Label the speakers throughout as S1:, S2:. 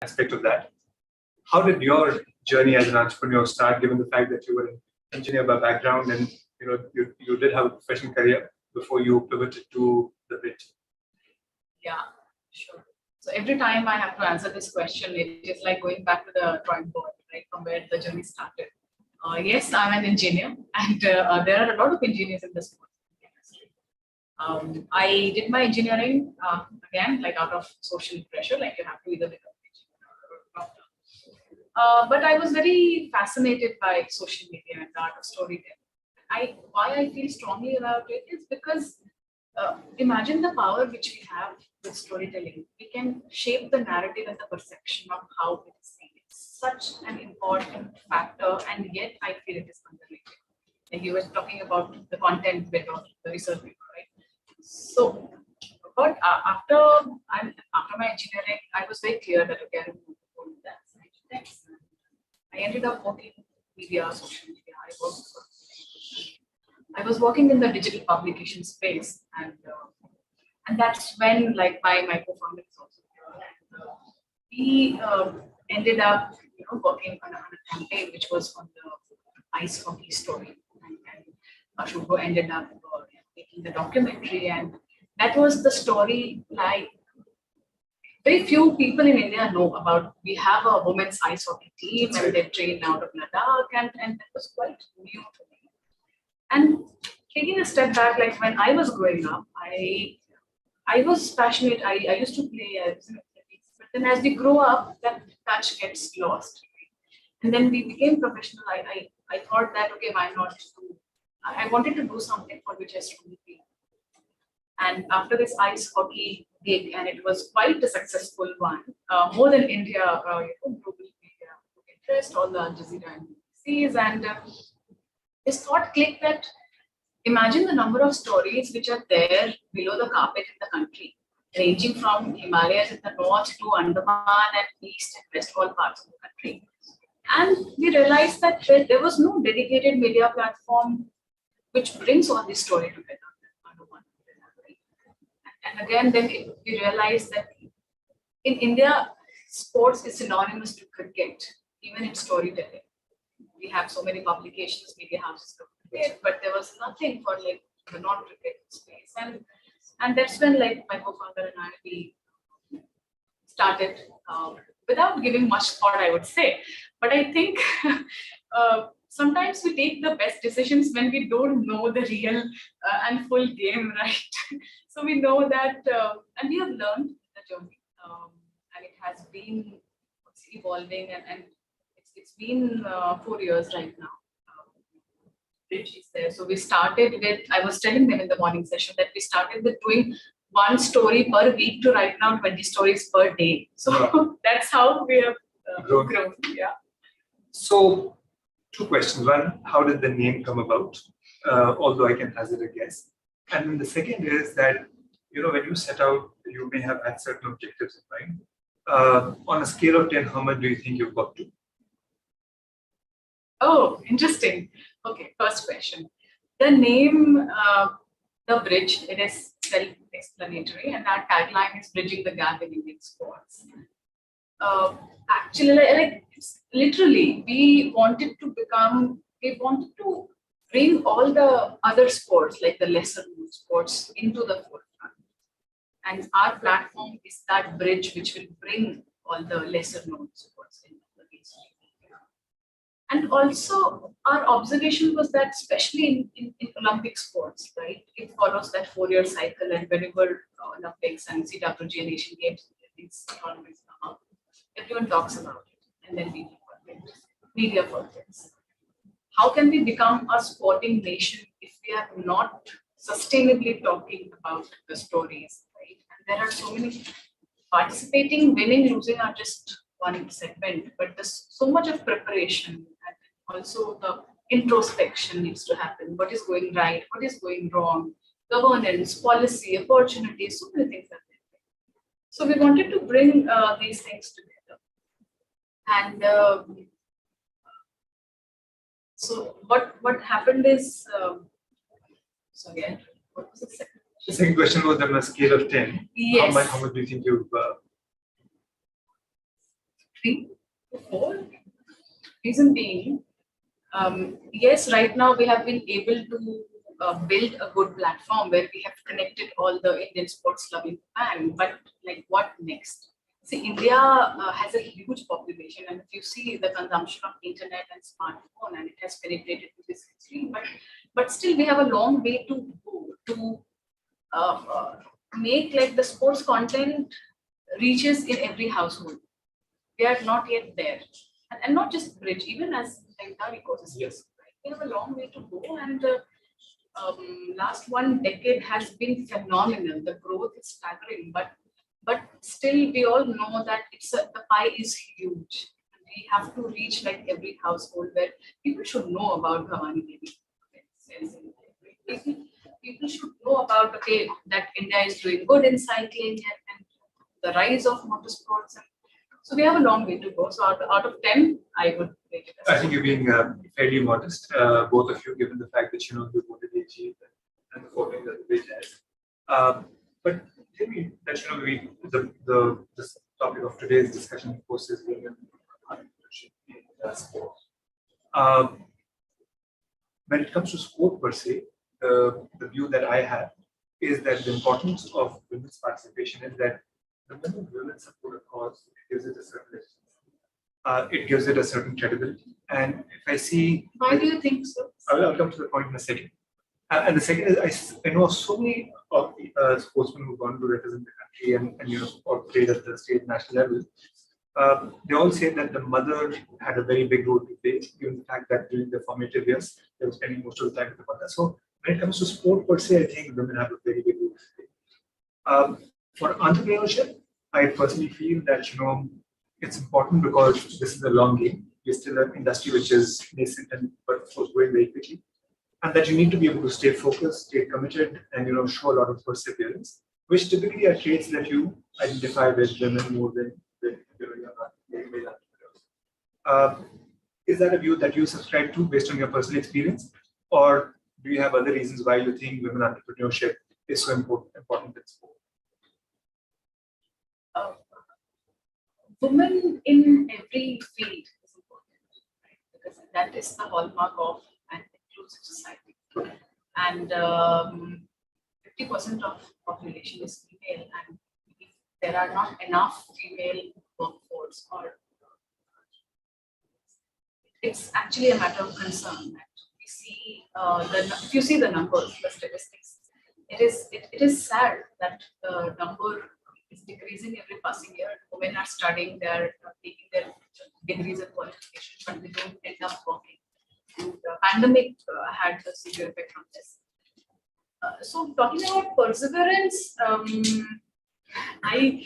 S1: aspect of that. How did your journey as an entrepreneur start, given the fact that you were an engineer by background and you did have a professional career before you pivoted to the bit?
S2: Yeah, sure. So every time I have to answer this question, it is like going back to the drawing board, right, from where the journey started. Yes, I'm an engineer, and there are a lot of engineers in the sports industry. I did my engineering again, like out of social pressure, like you have to either become an engineer or a doctor. But I was very fascinated by social media and the art of storytelling. Why I feel strongly about it is because imagine the power which we have with storytelling. We can shape the narrative and the perception of how it is seen. It's such an important factor, and yet I feel it is underrated. And you were talking about the content bit of the research paper, right? So, but after my engineering, I was very clear that okay, I want to go into that side. I ended up working in media, social media. I was working in the digital publication space, and that's when like my co-founder is also here. And, we ended up working on a campaign which was on the ice hockey story, and Shubho ended up making the documentary, and that was the story like very few people in India know about. We have a women's ice hockey team, and they train out of Ladakh, and that was quite new to me. And taking a step back, like when I was growing up, I was passionate. I used to play as athletics, but then as we grow up, that touch gets lost. And then we became professional. I thought that okay, why not do? I wanted to do something for which I strongly feel. And after this ice hockey gig, and it was quite a successful one, more than India, global media took interest, all the Al Jazeera and BBCs, and this thought clicked that imagine the number of stories which are there below the carpet in the country, ranging from Himalayas in the north to Andaman and east and west all parts of the country. And we realized that there was no dedicated media platform which brings all this story together under one. And again, then we realized that in India, sports is synonymous to cricket, even in storytelling. We have so many publications, media houses cover cricket, but there was nothing for like the non-cricket space. And that's when like my co-founder and I, we started without giving much thought, I would say. But I think sometimes we take the best decisions when we don't know the real and full game, right? So we know that, and we have learned the journey, and it has been evolving, and it's been 4 years right now. She's there. So we started with, I was telling them in the morning session that we started with doing one story per week to right now 20 stories per day. So that's how we have grown. Yeah.
S1: So 2 questions. One, how did the name come about? Although I can hazard a guess. And then the second is that, when you set out, you may have had certain objectives in mind. On a scale of 10, how much do you think you've got to?
S2: Oh, interesting. Okay, first question. The name, The Bridge, it is self-explanatory, and our tagline is Bridging the Gap in Indian Sports. Actually, like literally, we wanted to bring all the other sports, like the lesser known sports, into the forefront. And our platform is that bridge which will bring all the lesser known sports into the mainstream. And also, our observation was that, especially in Olympic sports, right, it follows that 4-year cycle, and whenever Olympics and CWG and Asian Games, these tournaments come up, everyone talks about it, and then media forgets. How can we become a sporting nation if we are not sustainably talking about the stories, right? And there are so many participating, winning, losing are just one segment, but there's so much of preparation, and also the introspection needs to happen. What is going right? What is going wrong? Governance, policy, opportunities, so many things are there. So we wanted to bring these things together. And so what happened is, sorry, what was the second question?
S1: The second question was on a scale of 10.
S2: Yes.
S1: How much do you think you've
S2: 3 to 4. Reason being, yes, right now we have been able to build a good platform where we have connected all the Indian sports loving fan, but like what next? See, India has a huge population, and if you see the consumption of internet and smartphone, and it has penetrated to this extreme, but still we have a long way to go to make like the sports content reaches in every household. We are not yet there, and not just bridge, even as the entire ecosystem.
S1: Yes.
S2: Right? We have a long way to go, and last 1 decade has been phenomenal. The growth is staggering, but still we all know that the pie is huge. We have to reach like every household where people should know about Bhavani Devi. People should know about that India is doing good in cycling and the rise of motorsports. And so we have a long way to go. So out of 10, I would rate it as
S1: I think you're being fairly modest, both of you, given the fact that you voted AG and the following that the bridge has. But tell me that this topic of today's discussion, of course, is women entrepreneurship in sports. When it comes to sport per se, the view that I have is that the importance of women's participation is that the moment women support a cause, it gives it a certain it gives it a certain credibility. And if I see,
S2: why do you think so?
S1: I'll come to the point in a second. And the second is I know so many of the sportsmen who've gone to represent the country and or played at the state national level. They all say that the mother had a very big role to play, given the fact that during the formative years, they were spending most of the time with the mother. So when it comes to sport per se, I think women have a very big role to play. For entrepreneurship, I personally feel that it's important because this is a long game. We're still an industry which is nascent and but of course growing very quickly, and that you need to be able to stay focused, stay committed, and show a lot of perseverance, which typically are traits that you identify with women more than male entrepreneurs. Is that a view that you subscribe to based on your personal experience, or do you have other reasons why you think women entrepreneurship is so important in sport?
S2: Women in every field is important, right? Because that is the hallmark of an inclusive society. And 50% of population is female, and if there are not enough female workforce, or it's actually a matter of concern that we see if you see the numbers, the statistics, it is sad that the number is decreasing every passing year. Women are studying, they're taking their degrees and qualifications, but they don't end up working. And the pandemic had a severe effect on this. So talking about perseverance, I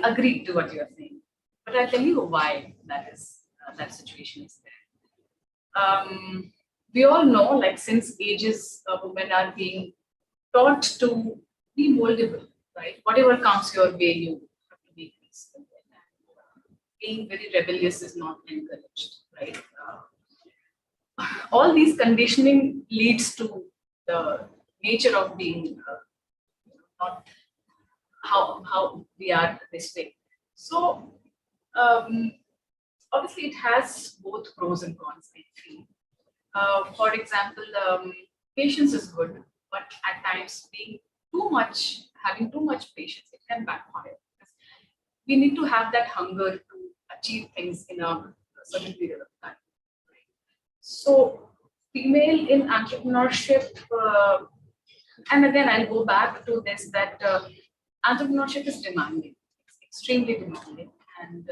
S2: agree to what you are saying, but I'll tell you why that situation is there. We all know, like since ages, women are being taught to be moldable. Right? Whatever comes your way, you have to be peaceful. Being very rebellious is not encouraged, right? All these conditioning leads to the nature of being not how we are this way. So obviously, it has both pros and cons, I feel. For example, patience is good, but at times having too much patience, it can backfire. We need to have that hunger to achieve things in a certain period of time. Right? So, female in entrepreneurship, and again, I'll go back to this that entrepreneurship is demanding, it's extremely demanding, and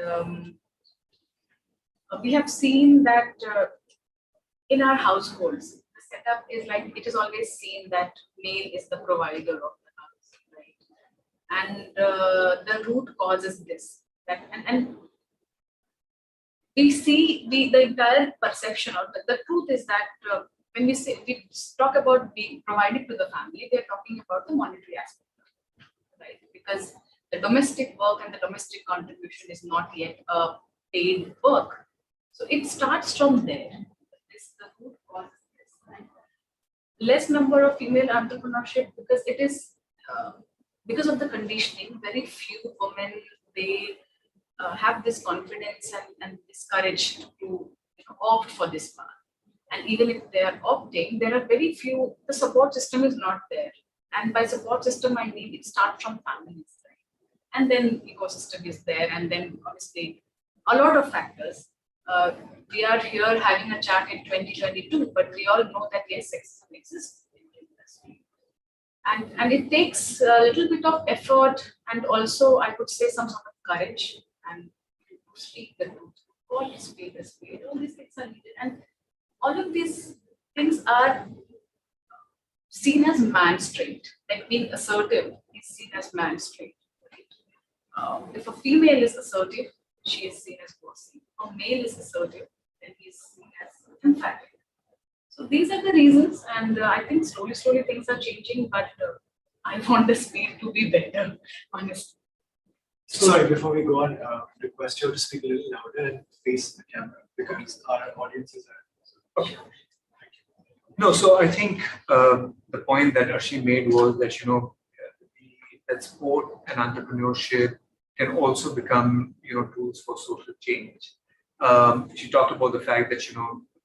S2: we have seen that in our households, the setup is like it is always seen that male is the provider of the house, right? And the root cause is this. And we see the entire perception of the truth is that when we talk about being provided to the family, they're talking about the monetary aspect, right? Because the domestic work and the domestic contribution is not yet a paid work. So it starts from there. The root cause is this, right? Less number of female entrepreneurship because it is because of the conditioning. Very few women, they have this confidence and this courage to opt for this path. And even if they are opting, there are very few, the support system is not there. And by support system, I mean it starts from families, right? And then ecosystem is there, and then obviously a lot of factors. We are here having a chat in 2022, but we all know that yes, sexism exists in the industry. And it takes a little bit of effort and also, I would say, some sort of courage and to speak the truth. Call a spade a spade. All these things are needed. And all of these things are seen as man's trait. Like being assertive is seen as man's trait. Right? If a female is assertive, she is seen as bossy. If a male is assertive, then he is seen as emphatic. So these are the reasons, and I think slowly things are changing, but I want the speed to be better, honestly.
S3: Sorry, before we go on, request you to speak a little louder and face the camera because our audiences are.
S1: Okay. No, so I think the point that Arshi made was that that sport and entrepreneurship can also become tools for social change. She talked about the fact that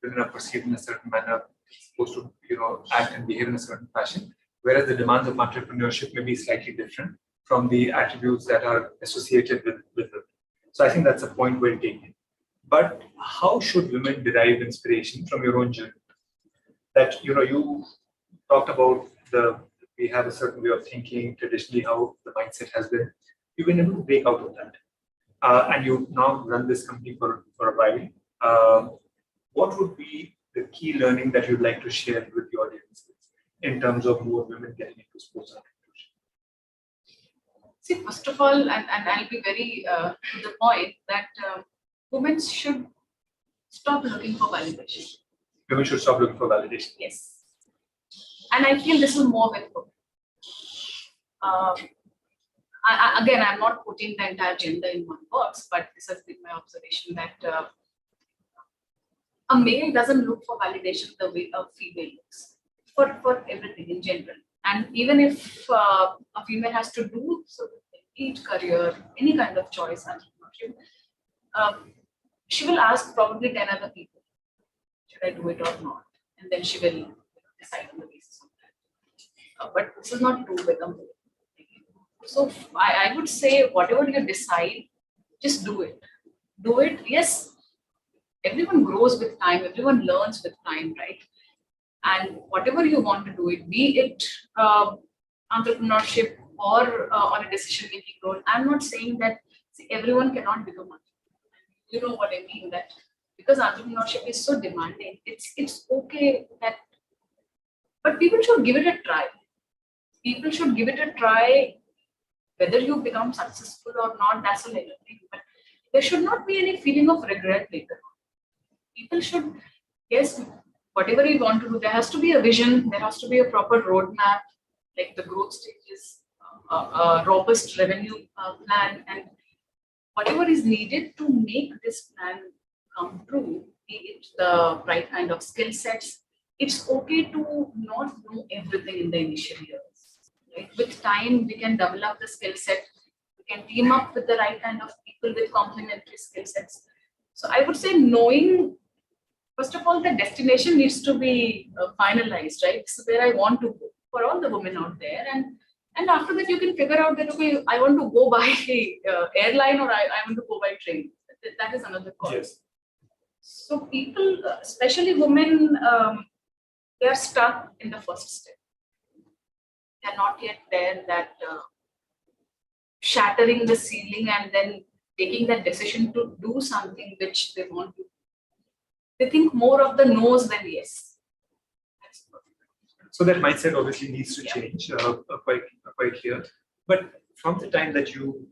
S1: women are perceived in a certain manner, supposed to act and behave in a certain fashion, whereas the demands of entrepreneurship may be slightly different from the attributes that are associated with them. So I think that's a point well taken. But how should women derive inspiration from your own journey? That you talked about we have a certain way of thinking traditionally, how the mindset has been. You've been able to break out of that, and you now run this company for a while. What would be the key learning that you'd like to share with the audience in terms of more women getting into sports entrepreneurship?
S2: See, first of all, and I'll be very to the point that women should stop looking for validation.
S1: Women should stop looking for validation.
S2: Yes. And I feel this is more with women. Again, I'm not putting the entire gender in one box, but this has been my observation that a male doesn't look for validation the way a female looks for everything in general. And even if a female has to do so, each career, any kind of choice, she will ask probably 10 other people, should I do it or not? And then she will decide on the basis of that. But this is not true with a male. So I would say whatever you decide, just do it. Do it. Yes, everyone grows with time. Everyone learns with time, right? And whatever you want to do it, be it entrepreneurship or on a decision-making role. I'm not saying that everyone cannot become entrepreneur. You know what I mean? That because entrepreneurship is so demanding, it's okay that, but people should give it a try. People should give it a try. Whether you become successful or not, that's a later thing. But there should not be any feeling of regret later on. People should, yes, whatever you want to do, there has to be a vision, there has to be a proper roadmap, like the growth stages, a robust revenue plan, and whatever is needed to make this plan come true, be it the right kind of skill sets. It's okay to not know everything in the initial years. Right? With time, we can develop the skill set. We can team up with the right kind of people with complementary skill sets. So I would say knowing, first of all, the destination needs to be finalized, right? This is where I want to go for all the women out there. And after that, you can figure out that, okay, I want to go by airline or I want to go by train. That is another call.
S1: Yes.
S2: So people, especially women, they are stuck in the first step. They are not yet there that shattering the ceiling and then taking that decision to do something which they want to. They think more of the no's than yes.
S1: So that mindset obviously needs to change, quite clear. But from the time that you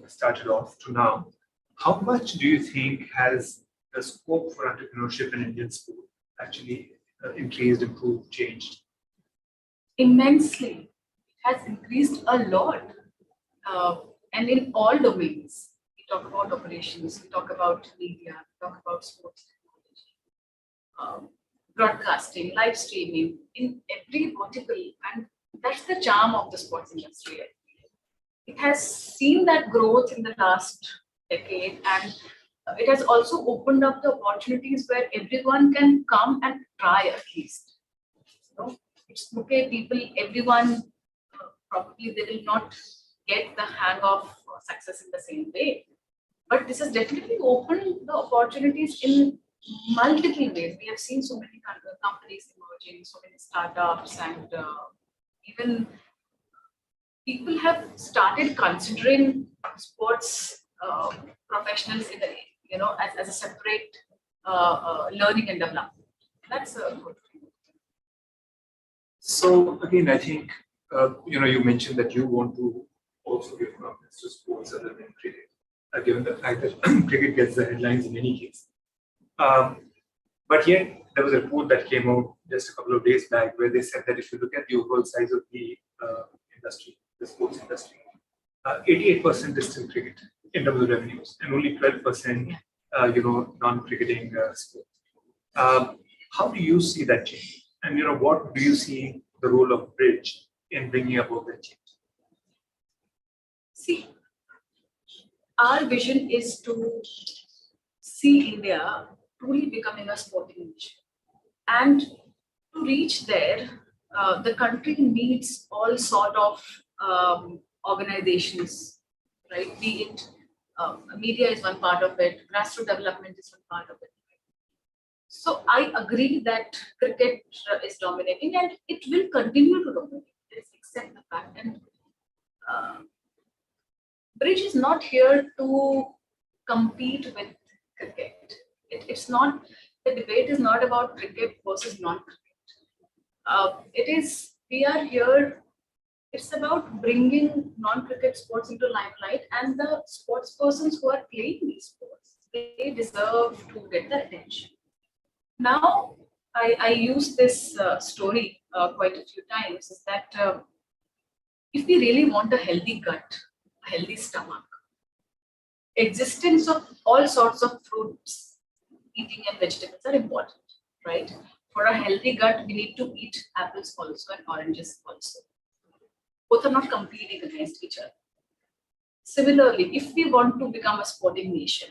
S1: started off to now, how much do you think has the scope for entrepreneurship in Indian sport actually increased, improved, changed?
S2: Immensely. It has increased a lot. And in all domains. We talk about operations, we talk about media, we talk about sports technology, broadcasting, live streaming, in every vertical. And that's the charm of the sports industry. It has seen that growth in the last decade, and it has also opened up the opportunities where everyone can come and try at least. It's okay, people, everyone, probably they will not get the hang of success in the same way. But this has definitely opened the opportunities in multiple ways. We have seen so many companies emerging, so many startups, and even people have started considering sports professionals in as a separate learning and development. That's a good thing.
S1: So again, I think you mentioned that you want to also give prominence to sports other than cricket, given the fact that cricket gets the headlines in any case. But yet, there was a report that came out just a couple of days back where they said that if you look at the overall size of the industry, the sports industry, 88% is still cricket in terms of revenues, and only 12%, non-cricketing sports. How do you see that change? And what do you see the role of bridge in bringing about that change?
S2: See, our vision is to see India truly becoming a sporting nation. And to reach there, the country needs all sort of organizations, right? Be it media is one part of it, grassroots development is one part of it. So I agree that cricket is dominating, and it will continue to dominate. Let's accept the fact. And Bridge is not here to compete with cricket. It's not, the debate is not about cricket versus non-cricket. We are here, it's about bringing non-cricket sports into limelight, and the sports persons who are playing these sports, they deserve to get the attention. Now, I use this story quite a few times, is that if we really want a healthy gut, a healthy stomach, existence of all sorts of fruits, eating and vegetables are important, right? For a healthy gut, we need to eat apples also and oranges also. Both are not competing against each other. Similarly, if we want to become a sporting nation,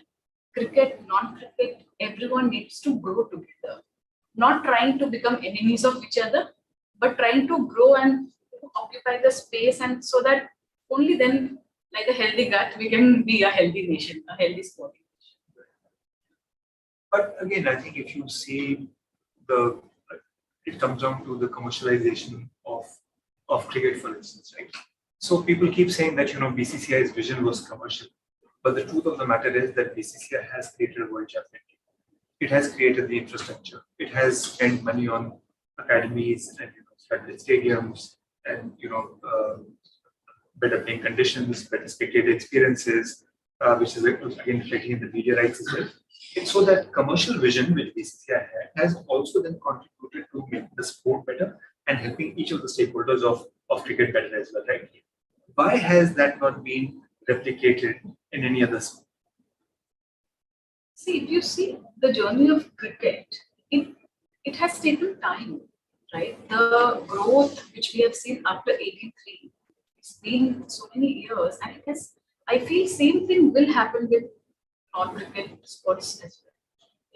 S2: cricket, non-cricket, everyone needs to grow together. Not trying to become enemies of each other, but trying to grow and occupy the space, and so that only then, like a healthy gut, we can be a healthy nation, a healthy sporting nation.
S1: But again, I think if you see it comes down to the commercialization of cricket, for instance, right? So people keep saying that BCCI's vision was commercial, but the truth of the matter is that BCCI has created a world champion. It has created the infrastructure. It has spent money on academies and stadiums and better playing conditions, better spectator experiences, which is again reflecting in the media rights as well. It's so that commercial vision which BCCI has also then contributed to make the sport better and helping each of the stakeholders of cricket better as well, right? Why has that not been replicated in any other sport?
S2: See, if you see the journey of cricket, it has taken time, right? The growth which we have seen after 83, it's been so many years, and I feel same thing will happen with non-cricket sports as well.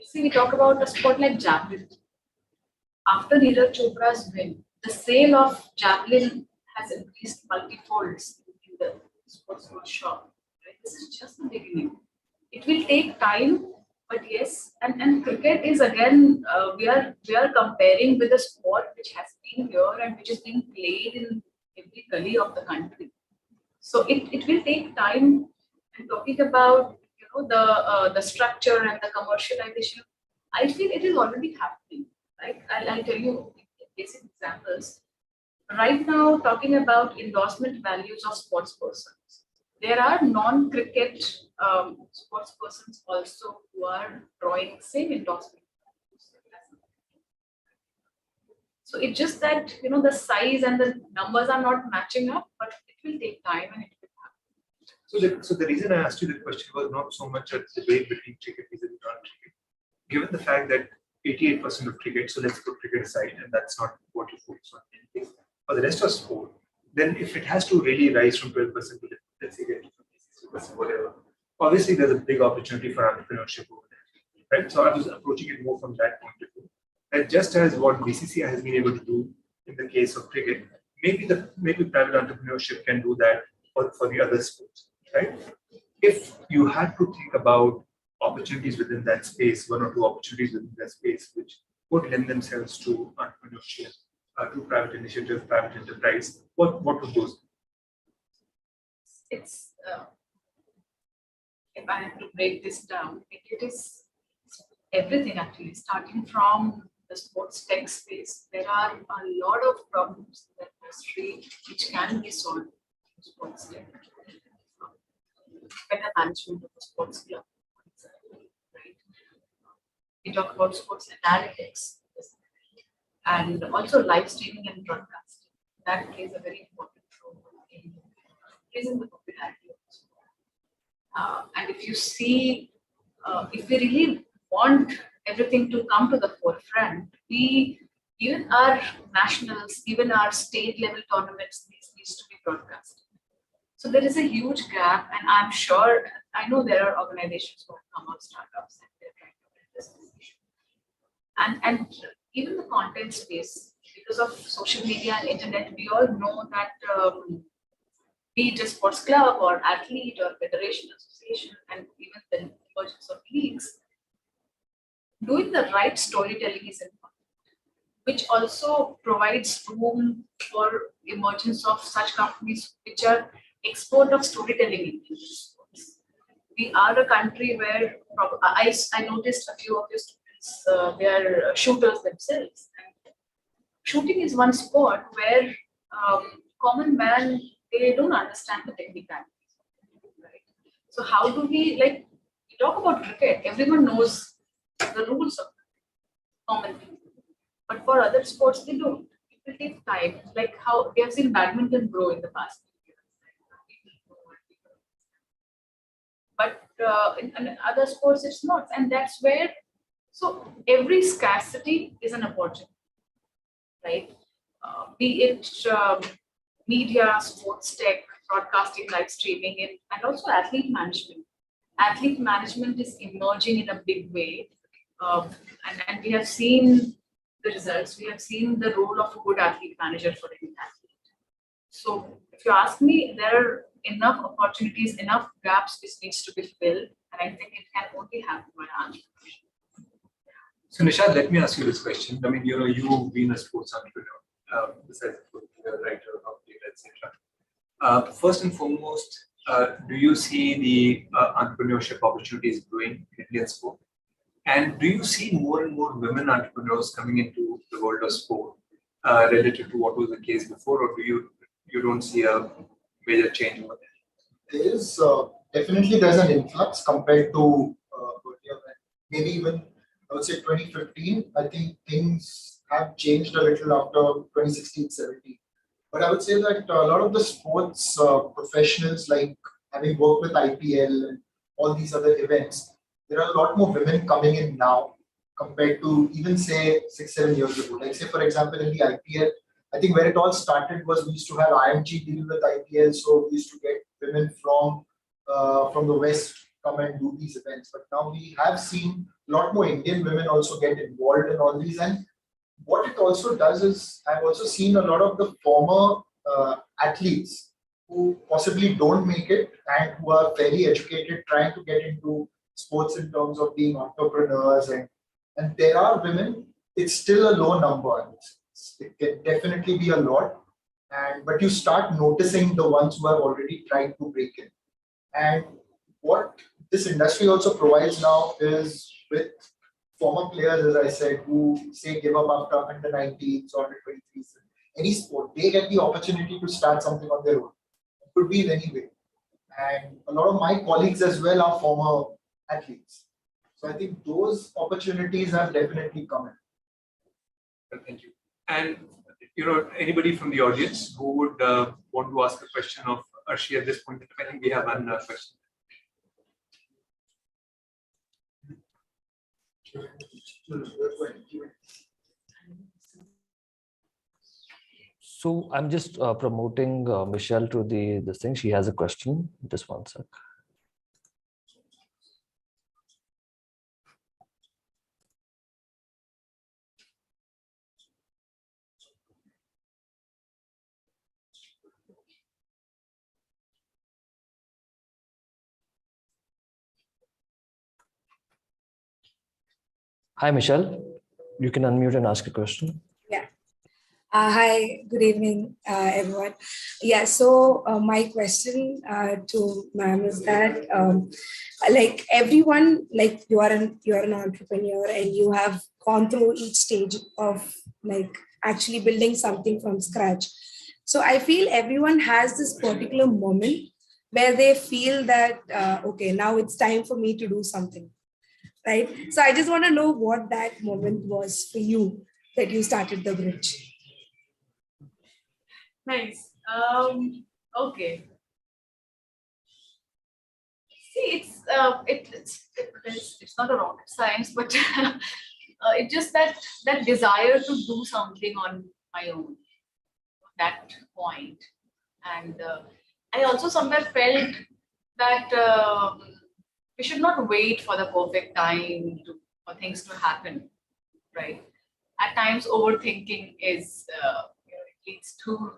S2: See, we talk about a sport like javelin. After Neeraj Chopra's win, the sale of javelin has increased multifolds in the sports shop. Right? This is just the beginning. It will take time, but yes, and cricket is again we are comparing with a sport which has been here and which is being played in every gully of the country. So it will take time. And talking about the structure and the commercialization, I feel it is already happening. Right? I'll tell you basic examples. Right now, talking about endorsement values of sports persons, there are non-cricket sports persons also who are drawing same endorsement values. So it's just that the size and the numbers are not matching up, but it will take time and it will happen.
S1: So the reason I asked you the question was not so much a debate between cricket and non-cricket. Given the fact that 88% of cricket, so let's put cricket aside, and that's not what you focus on anything. For the rest of sport, then if it has to really rise from 12% to let's say get to 60%, whatever, obviously there's a big opportunity for entrepreneurship over there, right? So I was approaching it more from that point of view. And just as what BCCI has been able to do in the case of cricket, maybe private entrepreneurship can do that for the other sports, right? If you had to think about opportunities within that space, one or two opportunities within that space, which would lend themselves to entrepreneurship, to private initiative, private enterprise, what would those be?
S2: It's if I have to break this down, it is everything actually, starting from the sports tech space. There are a lot of problems in the industry which can be solved in sports tech. Better management of the sports club, right? We talk about sports analytics and also live streaming and broadcasting. That plays a very important role in increasing the popularity of the sport. And if you see, if we really want everything to come to the forefront, even our nationals, even our state level tournaments, these needs to be broadcast. So there is a huge gap, and I'm sure, I know there are organizations who have come out, startups, and they're trying to address this issue. And even the content space, because of social media and internet, we all know that be it a sports club or athlete or federation, association, and even the emergence of leagues, doing the right storytelling is important, which also provides room for emergence of such companies which are export of storytelling in sports. We are a country where I noticed a few of your students, they are shooters themselves. And shooting is one sport where common man, they don't understand the technicalities, right? So how do we, like, we talk about cricket, everyone knows the rules of common people, but for other sports they don't. It will take time, like how we have seen badminton grow in the past. But in other sports, it's not. And that's where, so every scarcity is an opportunity, right? Be it media, sports tech, broadcasting, live streaming, and also athlete management. Athlete management is emerging in a big way. And we have seen the results. We have seen the role of a good athlete manager for any athlete. So if you ask me, there are enough opportunities, enough gaps which needs to be filled, and I think it can only happen by entrepreneurship.
S1: So Nishad, let me ask you this question. I mean, you've been a sports entrepreneur, besides a writer of data, etc. First and foremost, do you see the entrepreneurship opportunities growing in Indian sport? And do you see more and more women entrepreneurs coming into the world of sport relative to what was the case before, or do you don't see a major change over there?
S4: There is definitely there's an influx compared to earlier. Maybe even I would say 2015. I think things have changed a little after 2016-17. But I would say that a lot of the sports professionals, like having worked with IPL and all these other events, there are a lot more women coming in now compared to even say 6-7 years ago. Like say for example in the IPL, I think where it all started was we used to have IMG deal with IPL, so we used to get women from the West come and do these events. But now we have seen a lot more Indian women also get involved in all these. And what it also does is I've also seen a lot of the former athletes who possibly don't make it and who are very educated trying to get into sports in terms of being entrepreneurs, and there are women. It's still a low number. It can definitely be a lot, but you start noticing the ones who have already tried to break in. And what this industry also provides now is with former players, as I said, who say give up after under 19s or under 23s, any sport, they get the opportunity to start something on their own. It could be in any way. And a lot of my colleagues as well are former athletes. So I think those opportunities have definitely come in.
S1: Well, thank you. And anybody from the audience who would want to ask a question of Arshi at this point in time? I think we have one question.
S5: So I'm just promoting Michelle to this thing. She has a question. Just one sec. Hi, Michelle. You can unmute and ask a question.
S6: Yeah. Hi, good evening, everyone. Yeah, so my question to ma'am is that, like everyone, like you're an entrepreneur and you have gone through each stage of like actually building something from scratch. So I feel everyone has this particular moment where they feel that, okay, now it's time for me to do something, right? So I just want to know what that moment was for you that you started the bridge.
S2: Nice. Okay. See, it's not a rocket science, but it's just that desire to do something on my own, that point. And I also somewhere felt that we should not wait for the perfect time for things to happen, right? At times, overthinking is it leads to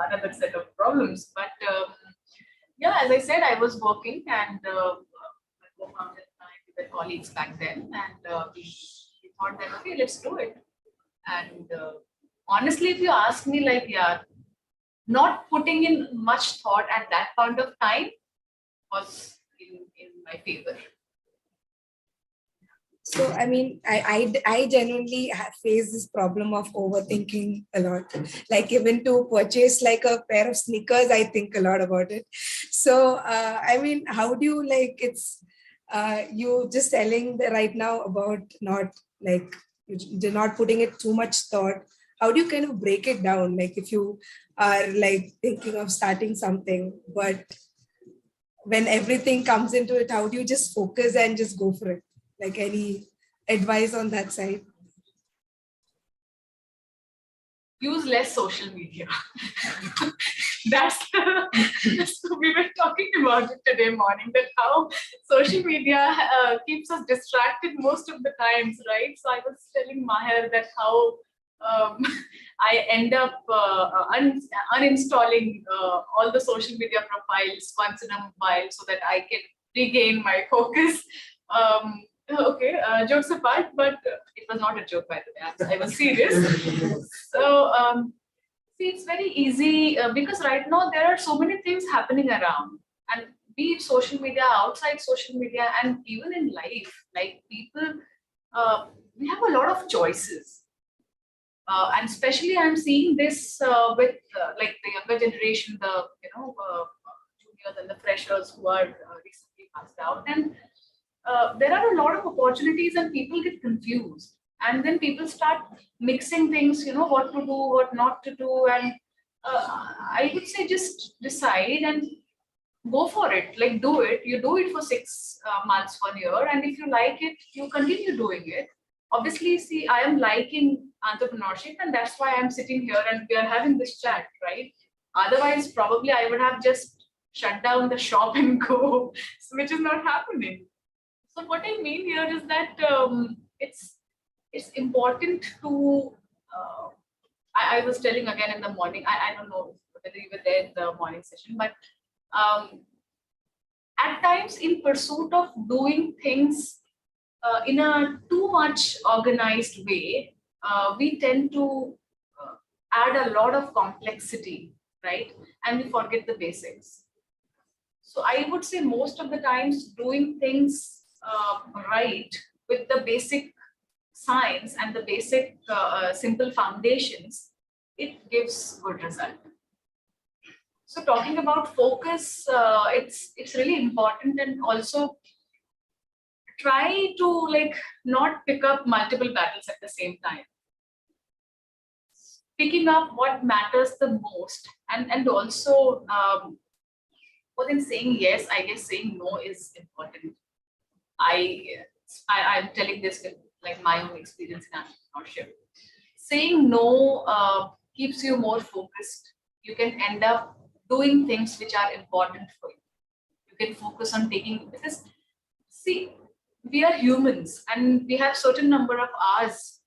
S2: another set of problems. But yeah, as I said, I was working and my co-founder and I, we were colleagues back then, and we thought that okay, let's do it. And honestly, if you ask me, like, yeah, not putting in much thought at that point of time was in my favor.
S6: So, I mean, I genuinely face this problem of overthinking a lot. Like even to purchase like a pair of sneakers, I think a lot about it. So, I mean, how do you like it's you just telling right now about not like you're not putting it too much thought. How do you kind of break it down? Like if you are like thinking of starting something, but when everything comes into it, how do you just focus and just go for it? Like any advice on that side?
S2: Use less social media. That's so we were talking about it today morning, that how social media keeps us distracted most of the times, right? So I was telling Maher that how I end up uninstalling all the social media profiles once in a while so that I can regain my focus. Okay, jokes apart, but it was not a joke, by the way. I was serious. So, see, it's very easy because right now there are so many things happening around, and be it social media, outside social media, and even in life, like people, we have a lot of choices. And especially I'm seeing this with like the younger generation, the juniors and the freshers who are recently passed out, and there are a lot of opportunities and people get confused, and then people start mixing things, what to do, what not to do, and I would say just decide and go for it. Like do it. You do it for 6 months, 1 year, and if you like it, you continue doing it. Obviously, see, I am liking entrepreneurship, and that's why I'm sitting here and we are having this chat, right? Otherwise, probably I would have just shut down the shop and go, which is not happening. So what I mean here is that it's important to. I was telling again in the morning. I don't know whether you were there in the morning session, but at times in pursuit of doing things in a too much organized way, we tend to add a lot of complexity, right? And we forget the basics. So I would say most of the times doing things right with the basic science and the basic simple foundations, it gives good result. So talking about focus, it's really important, and also try to like not pick up multiple battles at the same time. Picking up what matters the most, and also more than saying yes, I guess saying no is important. I'm telling this with like my own experience in entrepreneurship. Saying no keeps you more focused. You can end up doing things which are important for you. You can focus on taking, because see, we are humans and we have certain number of hours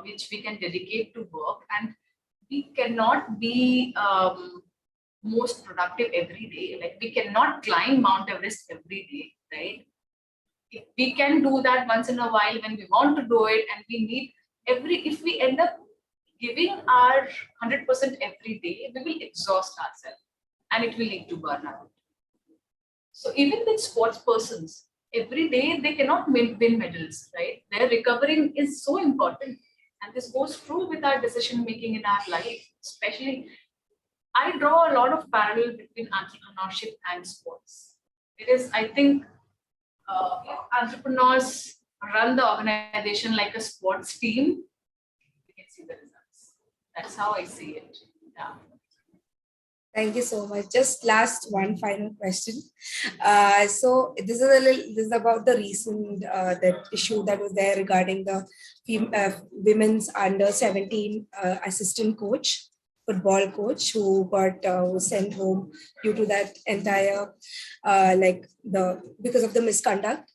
S2: which we can dedicate to work, and we cannot be most productive every day. Like we cannot climb Mount Everest every day, right? if we can do that once in a while when we want to do it, and we need if we end up giving our 100% every day, we will exhaust ourselves and it will lead to burnout. So even with sports persons, every day they cannot win medals, right? Their recovering is so important. And this goes true with our decision making in our life, especially. I draw a lot of parallel between entrepreneurship and sports. Because I think if entrepreneurs run the organization like a sports team, we can see the results. That's how I see it. Yeah.
S6: Thank you so much. Just last one final question. So this is about the recent that issue that was there regarding the women's under 17 assistant coach, football coach, who was sent home due to that entire because of the misconduct.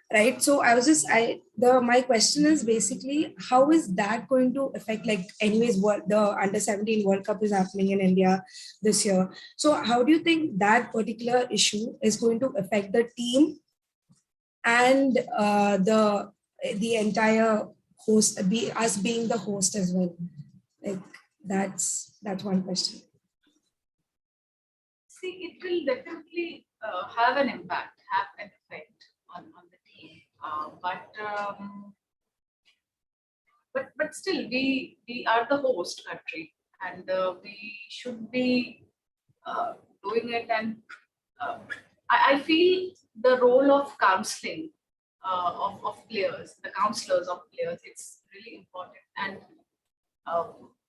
S6: Right. So my question is basically, how is that going to affect, anyways, what the under 17 World Cup is happening in India this year. So how do you think that particular issue is going to affect the team and the entire host, us being the host as well? That's one question.
S2: See, it will definitely have an impact, have an effect on the team. But still, we are the host country, and we should be doing it. And I feel the role of counseling of players, the counselors of players, it's really important. And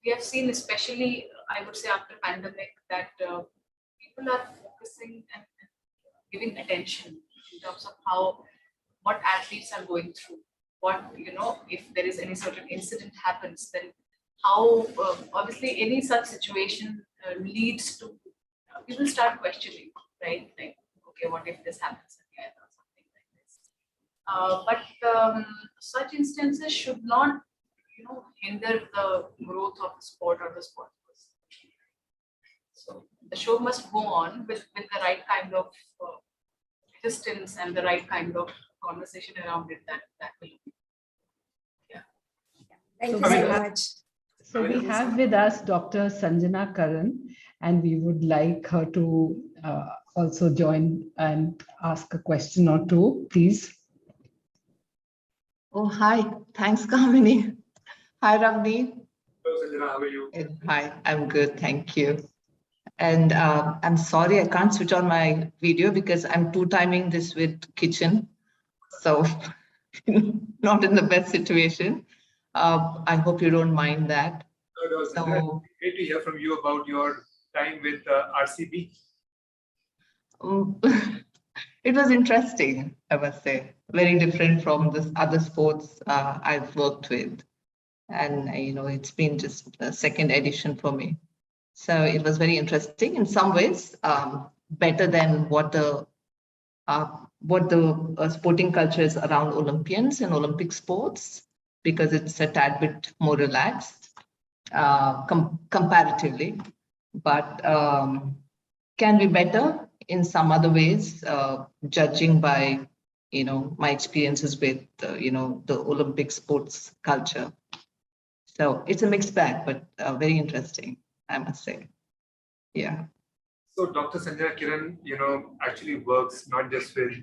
S2: we have seen, especially, I would say after pandemic, that people are focusing and giving attention in terms of what athletes are going through, if there is any certain incident happens, then how obviously any such situation leads to people start questioning, right? Like, okay, what if this happens again or something like this? But such instances should not, hinder the growth of the sport or the sport person. So the show must go on with the right kind of distance and the right kind of conversation around it that will. Yeah.
S6: Thank you so much.
S7: So we have with us Dr. Sanjana Karan, and we would like her to also join and ask a question or two, please.
S8: Oh, hi. Thanks, Kamini. Hi, Ravneet.
S1: Hello, Sanjana, how are you?
S8: Hi, I'm good. Thank you. And I'm sorry, I can't switch on my video because I'm two-timing this with kitchen. So not in the best situation. I hope you don't mind that.
S1: No, Sanjana, great to hear from you about your time with RCB.
S8: It was interesting, I must say. Very different from the other sports I've worked with. And, it's been just a second edition for me. So it was very interesting in some ways, better than what the sporting culture is around Olympians and Olympic sports, because it's a tad bit more relaxed comparatively, but can be better in some other ways, judging by, my experiences with, the Olympic sports culture. So it's a mixed bag, but very interesting, I must say. Yeah.
S1: So Dr. Sanjana Kiran, actually works not just with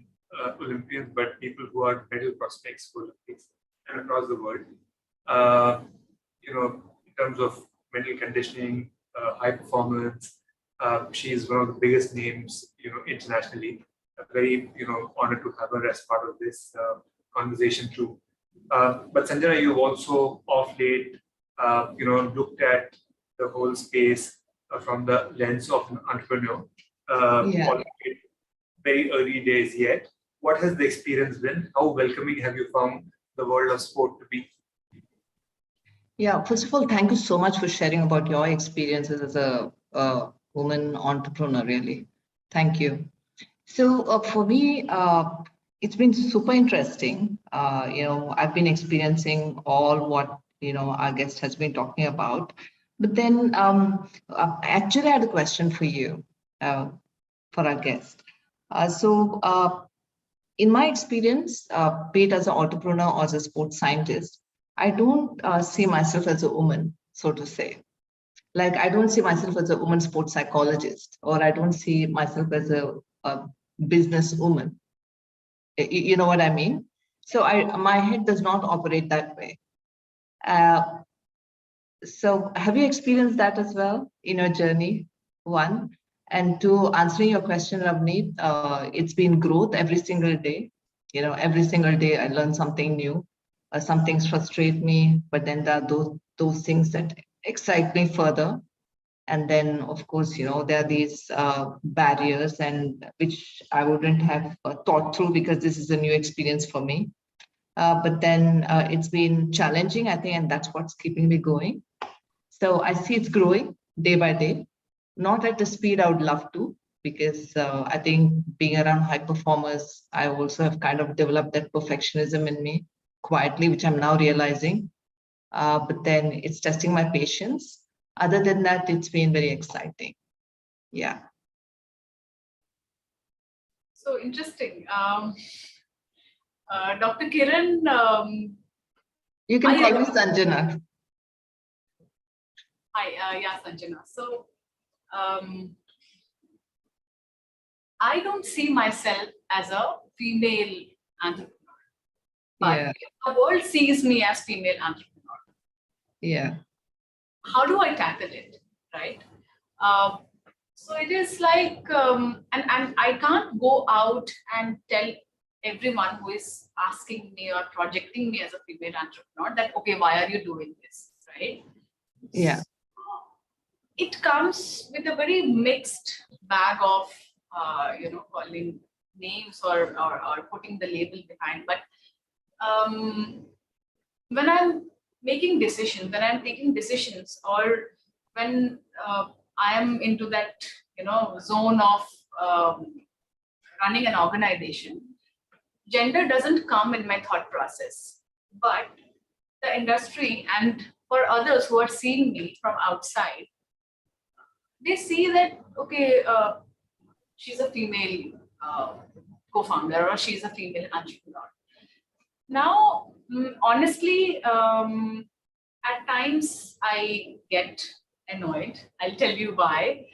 S1: Olympians, but people who are medal prospects for Olympics and across the world. In terms of mental conditioning, high performance, she is one of the biggest names, internationally. Very, honored to have her as part of this conversation too. But Sanjana, you've also of late, looked at the whole space from the lens of an entrepreneur. Very early days yet. What has the experience been? How welcoming have you found the world of sport to be?
S8: Yeah, first of all, thank you so much for sharing about your experiences as a woman entrepreneur, really. Thank you. So for me, it's been super interesting. I've been experiencing all what, our guest has been talking about. But then actually I had a question for you, for our guest. So in my experience, be it as an entrepreneur or as a sports scientist, I don't see myself as a woman, so to say. Like, I don't see myself as a woman sports psychologist, or I don't see myself as a business woman. You know what I mean? So my head does not operate that way. So have you experienced that as well in your journey? One. And two, answering your question, Ravneet, it's been growth every single day. You know, every single day I learn something new. Some things frustrate me, but then there are those things that excite me further. And then, of course, you know, there are these barriers and which I wouldn't have thought through because this is a new experience for me. But then it's been challenging, I think, and that's what's keeping me going. So I see it's growing day by day, not at the speed I would love to, because I think being around high performers, I also have kind of developed that perfectionism in me quietly, which I'm now realizing. But then it's testing my patience. Other than that, it's been very exciting. Yeah.
S2: So interesting. Dr. Kiran.
S8: You can call me Sanjana.
S2: Hi, yeah, Sanjana. So I don't see myself as a female entrepreneur, but
S8: Yeah.
S2: the world sees me as female entrepreneur.
S8: Yeah.
S2: How do I tackle it, right? So it is like, and I can't go out and tell everyone who is asking me or projecting me as a female entrepreneur that, okay, why are you doing this, right?
S8: Yeah.
S2: It comes with a very mixed bag of, calling names or putting the label behind. But when I'm making decisions, when I'm taking decisions, or when I am into that, zone of running an organization, gender doesn't come in my thought process, but the industry and for others who are seeing me from outside, they see that, okay, she's a female co-founder or she's a female entrepreneur. Now, honestly, at times I get annoyed. I'll tell you why.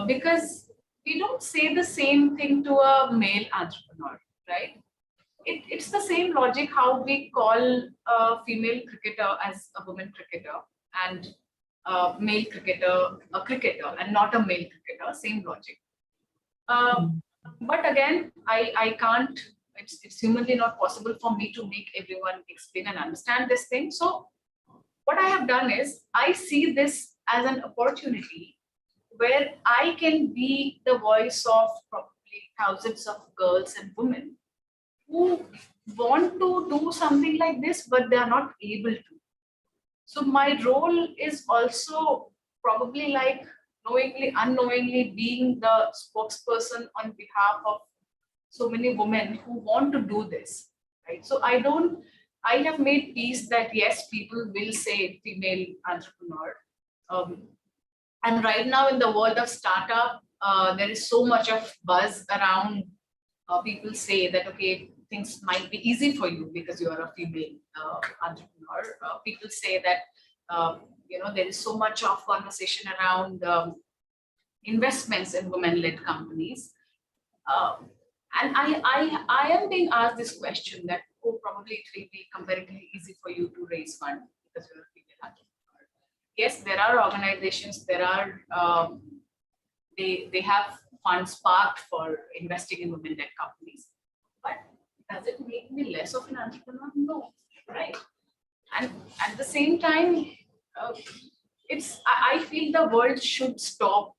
S2: Because we don't say the same thing to a male entrepreneur, right? It's the same logic how we call a female cricketer as a woman cricketer and a male cricketer a cricketer and not a male cricketer, same logic. But again, I can't, it's humanly not possible for me to make everyone explain and understand this thing. So what I have done is I see this as an opportunity where I can be the voice of probably thousands of girls and women who want to do something like this, but they are not able to. So my role is also probably like knowingly, unknowingly being the spokesperson on behalf of so many women who want to do this, right? So I have made peace that yes, people will say female entrepreneur. And right now in the world of startup, there is so much of buzz around. People say that, okay, things might be easy for you because you are a female entrepreneur. People say that, there is so much of conversation around investments in women-led companies. And I am being asked this question that, oh, probably it will be comparatively easy for you to raise funds because you're a female entrepreneur. Yes, there are organizations, there are, they have funds parked for investing in women-led companies. But does it make me less of an entrepreneur? No, right? And at the same time, I feel the world should stop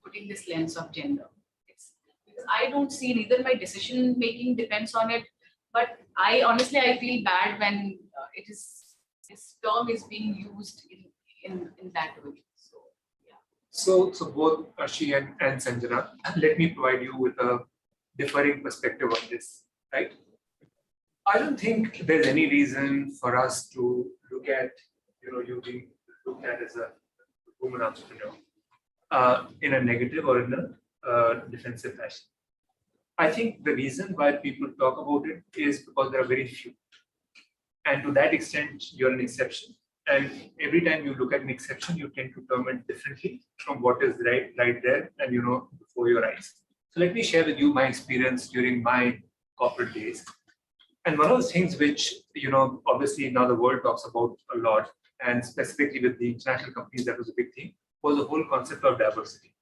S2: putting this lens of gender. Because I don't see neither my decision making depends on it, but I honestly feel bad when this term is being used in that way. So yeah.
S1: So both Arshi and Sanjana, let me provide you with a differing perspective on this, right? I don't think there's any reason for us to look at, you being looked at as a woman entrepreneur in a negative or in a defensive fashion. I think the reason why people talk about it is because there are very few. And to that extent, you're an exception. And every time you look at an exception, you tend to term it differently from what is right there and before your eyes. So let me share with you my experience during my corporate days. And one of the things which, obviously now the world talks about a lot, and specifically with the international companies, that was a big thing, was the whole concept of diversity.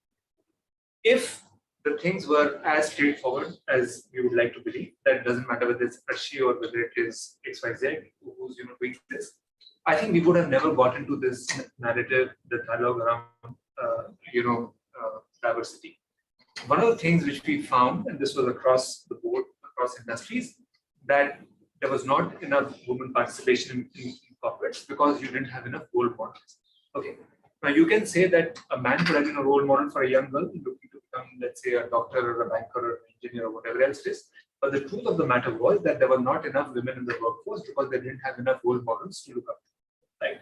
S1: If the things were as straightforward as we would like to believe, that it doesn't matter whether it's Arshi or whether it is XYZ who's doing this, I think we would have never got into this narrative, the dialogue around diversity. One of the things which we found, and this was across the board, across industries, that there was not enough women participation in corporates because you didn't have enough role models. Okay. Now you can say that a man could have been a role model for a young girl looking to become, let's say, a doctor or a banker or an engineer or whatever else it is. But the truth of the matter was that there were not enough women in the workforce because they didn't have enough role models to look up to, right?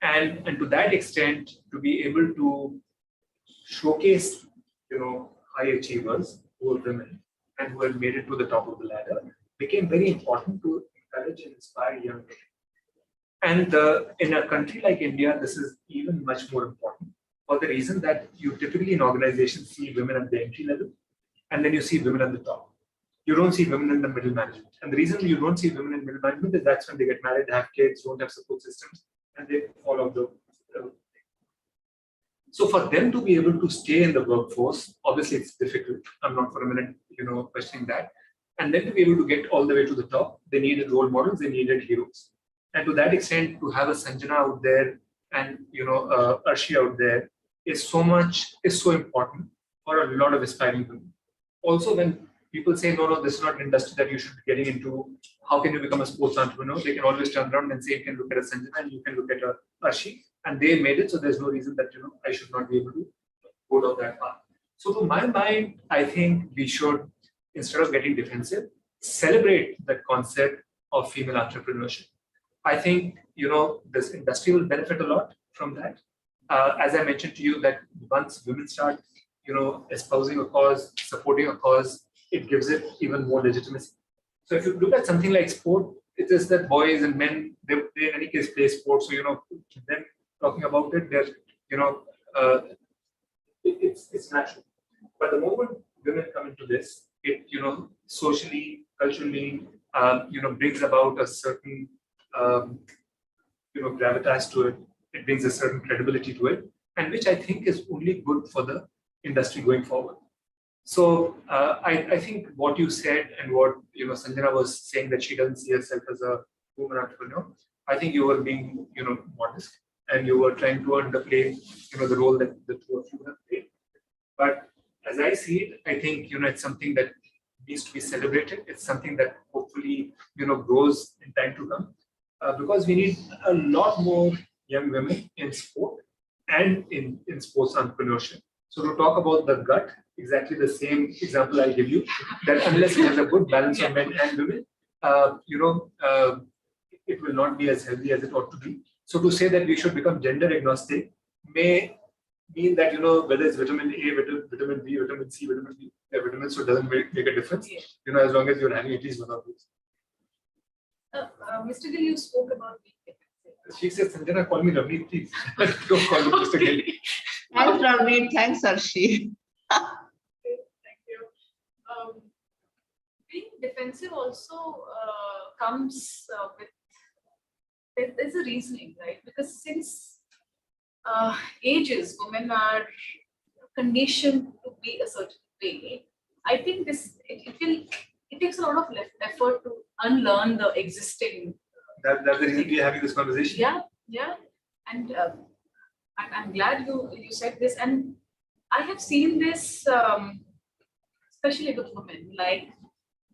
S1: And to that extent, to be able to showcase, high achievers who were women and who had made it to the top of the ladder became very important to encourage and inspire young women. And in a country like India, this is even much more important for the reason that you typically in organizations see women at the entry level, and then you see women at the top. You don't see women in the middle management. And the reason you don't see women in middle management is that's when they get married, have kids, don't have support systems, and they fall off the. So for them to be able to stay in the workforce, obviously it's difficult. I'm not for a minute, questioning that. And then to be able to get all the way to the top, they needed role models, they needed heroes. And to that extent, to have a Sanjana out there and Arshi out there is so important for a lot of aspiring women. Also, when people say, no, this is not an industry that you should be getting into, how can you become a sports entrepreneur? They can always turn around and say, you can look at a Sanjana and you can look at a Arshi, and they made it, so there's no reason that I should not be able to go down that path. So to my mind, I think we should, instead of getting defensive, celebrate that concept of female entrepreneurship. I think this industry will benefit a lot from that. As I mentioned to you, that once women start espousing a cause, supporting a cause, it gives it even more legitimacy. So if you look at something like sport, it is that boys and men, they in any case play sports. So them talking about it, they're it's natural. But the moment women come into this, it socially, culturally, brings about a certain gravitas to it. It brings a certain credibility to it, and which I think is only good for the industry going forward. So I think what you said and what Sanjana was saying, that she doesn't see herself as a woman entrepreneur, I think you were being modest and you were trying to underplay the role that the two of you have played. But as I see it, I think it's something that needs to be celebrated. It's something that hopefully grows in time to come, because we need a lot more young women in sport and in sports entrepreneurship. So to talk about the gut, exactly the same example I'll give you, that unless it has a good balance of men and women, it will not be as healthy as it ought to be. So to say that we should become gender agnostic may mean that whether it's vitamin A, vitamin B, vitamin C, vitamin D, vitamins, so it doesn't make a difference. As long as you're having at least one of those.
S2: Mr. Gill, you spoke about being defensive.
S1: She says, Sanjana, call me Ravneet, please. Don't call me Mr. Gill.
S8: Thanks, Ravneet. Thanks, Arshi.
S2: Thank you. Being defensive also comes with there's a reasoning, right? Because since ages, women are conditioned to be a certain way. I think it takes a lot of effort to unlearn the existing.
S1: That's the reason we are having this conversation.
S2: Yeah, and I'm glad you said this, and I have seen this, especially with women. Like,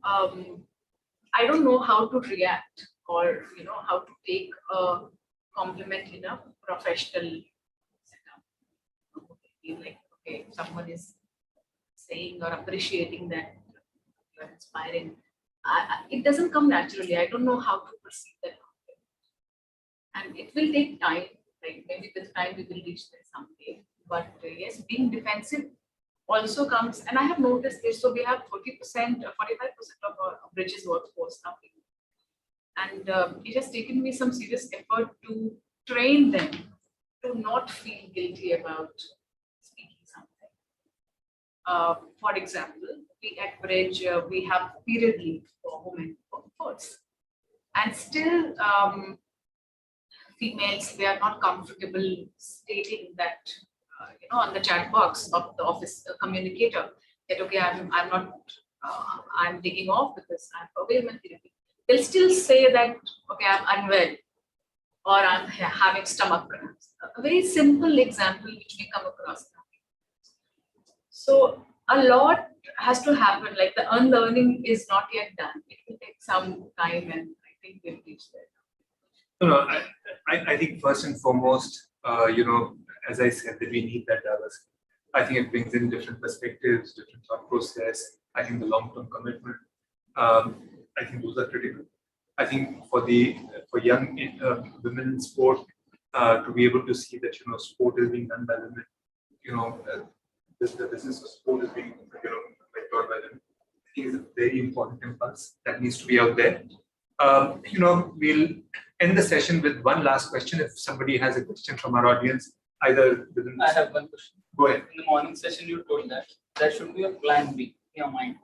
S2: I don't know how to react, or how to take a compliment in a professional setup. Feel like, okay, someone is saying or appreciating that you're inspiring. It doesn't come naturally. I don't know how to perceive that compliment, and it will take time. Like maybe with time we will reach there someday. But yes, being defensive also comes, and I have noticed this. So we have 40%, 45% of our Bridges workforce now. And it has taken me some serious effort to train them to not feel guilty about speaking something. For example, we at Bridge, we have period leave for women workforce. And still, females, they are not comfortable stating that, on the chat box of the office communicator that, okay, I'm not, I'm taking off because I'm for women therapy. They'll still say that, okay, I'm unwell or I'm having stomach cramps. A very simple example which we come across now. So a lot has to happen, like the unlearning is not yet done. It will take some time, and I think we'll reach there.
S1: No, I think first and foremost, as I said, that we need that diversity. I think it brings in different perspectives, different thought process. I think the long-term commitment, I think those are critical. I think for young women in sport, to be able to see that sport is being done by women, the business of sport is being mentored by them. I think is a very important impulse that needs to be out there. We'll end the session with one last question. If somebody has a question from our audience, either within.
S9: I have one question.
S1: Go ahead.
S9: In the morning session, you told that there should be a plan B in your mind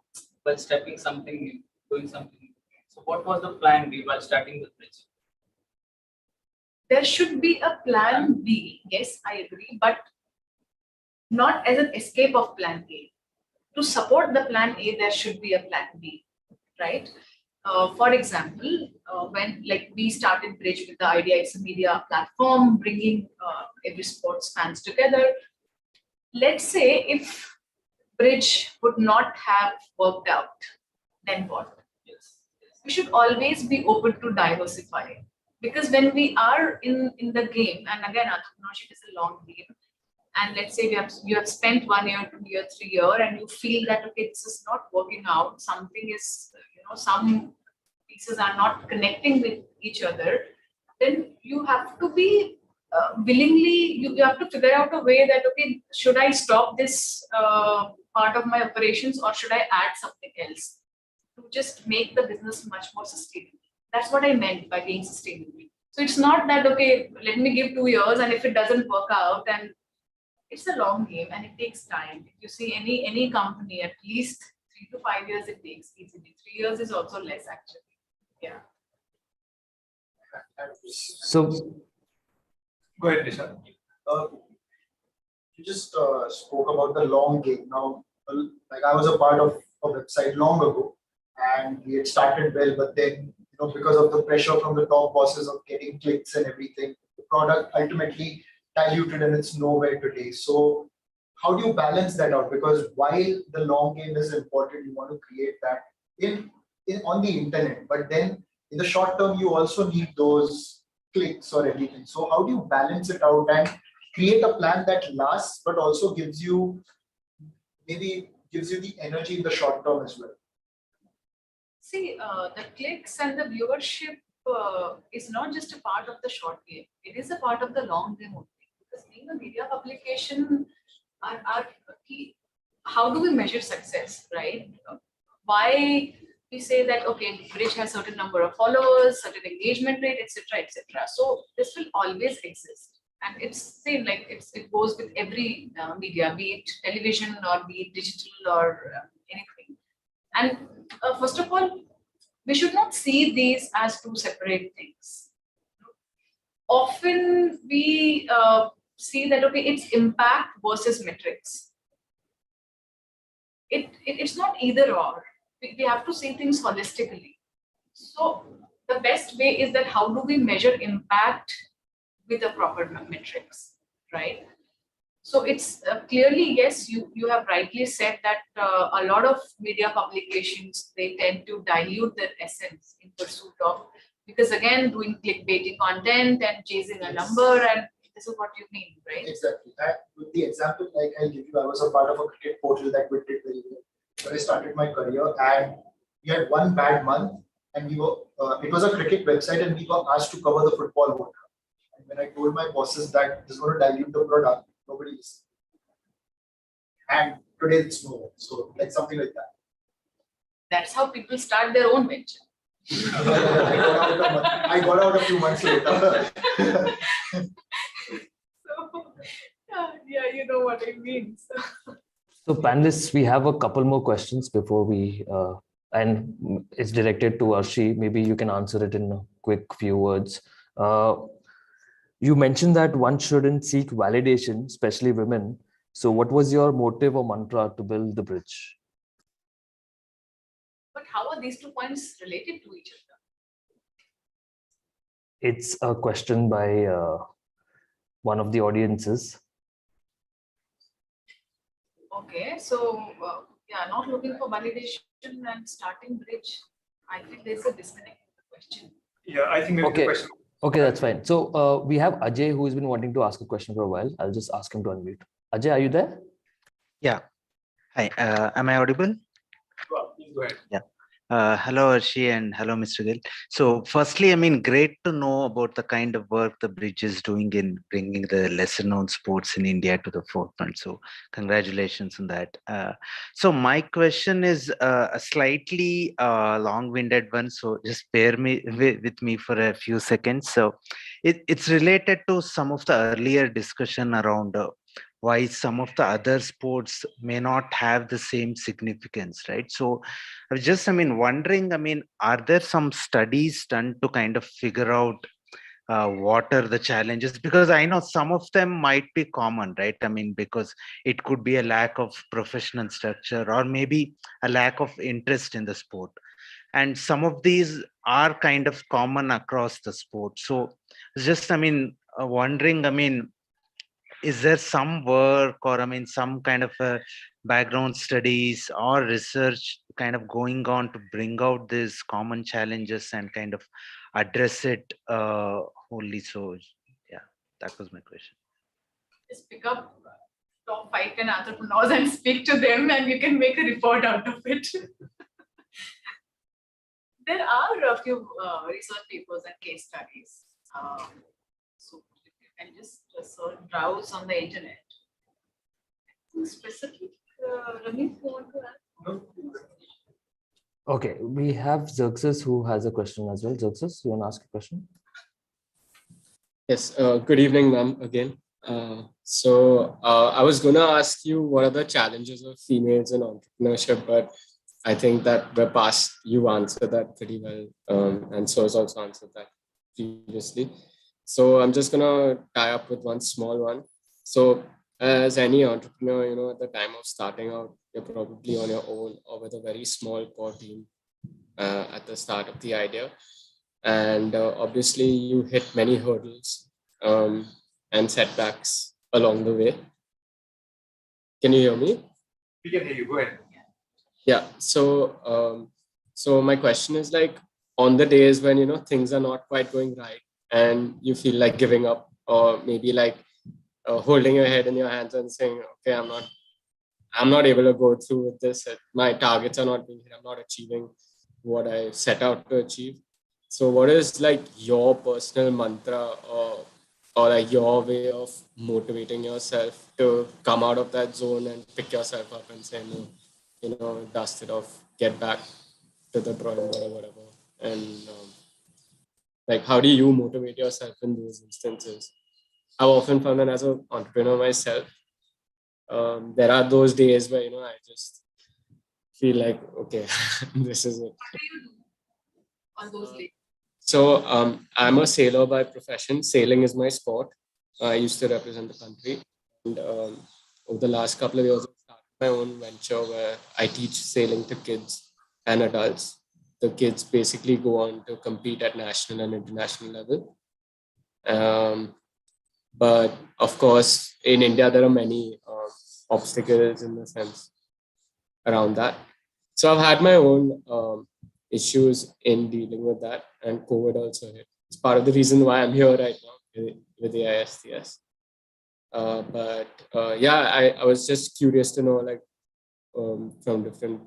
S9: while stepping something new, doing something new. So, what was the plan B while starting the Bridge?
S2: There should be a plan B. Yes, I agree, but not as an escape of plan A. To support the plan A, there should be a plan B, right? For example, when we started Bridge with the idea, it's a media platform bringing every sports fans together. Let's say if Bridge would not have worked out, then what?
S9: Yes.
S2: We should always be open to diversify, because when we are in the game, and again, entrepreneurship is a long game. And let's say you have spent 1 year, 2 year, 3 year, and you feel that, okay, this is not working out. Something is, some pieces are not connecting with each other. Then you have to be willingly, you have to figure out a way that, okay, should I stop this part of my operations, or should I add something else to just make the business much more sustainable? That's what I meant by being sustainable. So it's not that, okay, let me give 2 years, and if it doesn't work out, and it's a long game and it takes time. If you see any company, at least 3 to 5 years it takes easily. 3 years is also less actually. Yeah.
S5: So,
S1: Go ahead, Nisha.
S4: You just spoke about the long game. Now, I was a part of a website long ago, and we had started well, but then because of the pressure from the top bosses of getting clicks and everything, the product ultimately diluted and it's nowhere today. So how do you balance that out? Because while the long game is important, you want to create that on the internet, but then in the short term, you also need those clicks or everything. So how do you balance it out and create a plan that lasts, but also gives you the energy in the short term as well?
S2: See, the clicks and the viewership is not just a part of the short game. It is a part of the long game only. Because being a media publication, are key. How do we measure success, right? Why we say that, okay, Bridge has certain number of followers, certain engagement rate, etc., etc. So this will always exist, and it's same like it goes with every media, be it television or be it digital or anything. And first of all, we should not see these as two separate things. Often we see that, okay, it's impact versus metrics. It's not either or. We have to see things holistically. So the best way is that how do we measure impact with the proper metrics, right? So it's clearly, yes, you have rightly said that a lot of media publications, they tend to dilute their essence in pursuit of, because again, doing clickbaity content and chasing a number, and this is what you mean, right?
S4: Exactly. And with the example, like I'll give you, I was a part of a cricket portal that we did very well. Where I started my career, and we had one bad month, and we were, it was a cricket website, and we were asked to cover the football World Cup. And when I told my bosses that this is going to dilute the product, nobody listened. And today it's no. So like something like that.
S2: That's how people start their own venture.
S4: I got out a few months later.
S2: So, yeah, you know what I mean.
S5: So panelists, we have a couple more questions before we, and it's directed to Arshi. Maybe you can answer it in a quick few words. You mentioned that one shouldn't seek validation, especially women. So what was your motive or mantra to build the bridge?
S2: But how are these 2 points related to each other?
S5: It's a question by one of the audiences.
S2: Okay, so yeah, not looking for validation and starting bridge. I think there's a disconnect in the question.
S1: Yeah, I think maybe the
S5: Okay.
S1: question.
S5: Okay, that's fine. So we have Ajay who's been wanting to ask a question for a while. I'll just ask him to unmute. Ajay, are you there?
S10: Yeah. Hi. Am I audible?
S1: Well, please go ahead.
S10: Yeah. Hello, Arshi, and hello, Mr. Gill. So firstly, I mean, great to know about the kind of work the bridge is doing in bringing the lesser known sports in India to the forefront. So congratulations on that. So my question is a slightly long-winded one. So just bear with me for a few seconds. So it's related to some of the earlier discussion around why some of the other sports may not have the same significance, right? So I was just, wondering, are there some studies done to kind of figure out what are the challenges? Because I know some of them might be common, right? Because it could be a lack of professional structure or maybe a lack of interest in the sport. And some of these are kind of common across the sport. So just, wondering, is there some work or some kind of background studies or research kind of going on to bring out these common challenges and kind of address it wholly? So yeah, that was my question.
S2: Just pick up top 5 10 entrepreneurs and speak to them, and you can make a report out of it. There are a few research papers and case studies. So you can just browse on the internet. Specific, Ravneet, you want to add?
S1: No.
S5: Okay, we have Xerxes who has a question as well. Xerxes, you want to ask a question?
S11: Yes, good evening, ma'am, again. I was going to ask you what are the challenges of females in entrepreneurship, but I think that we're past, you answered that pretty well, and so has also answered that previously. So I'm just going to tie up with one small one. So as any entrepreneur, at the time of starting out, you're probably on your own or with a very small core team at the start of the idea. And obviously you hit many hurdles and setbacks along the way. Can you hear me?
S1: We can hear you, go ahead.
S11: Yeah, so my question is like, on the days when, things are not quite going right and you feel like giving up, or maybe like holding your head in your hands and saying, okay, I'm not able to go through with this. My targets are not being hit. I'm not achieving what I set out to achieve. So what is like your personal mantra or like your way of motivating yourself to come out of that zone and pick yourself up and say, no, dust it off, get back to the drawing board or whatever. And like, how do you motivate yourself in those instances? I've often found that as an entrepreneur myself, there are those days where, I just feel like, okay, this is it.
S2: What do you do on those days?
S11: So I'm a sailor by profession. Sailing is my sport. I used to represent the country. And over the last couple of years, I started my own venture where I teach sailing to kids and adults. The kids basically go on to compete at national and international level. But of course, in India, there are many obstacles in the sense around that. So I've had my own issues in dealing with that, and COVID also hit. It's part of the reason why I'm here right now with the AISTS. I was just curious to know, like, from different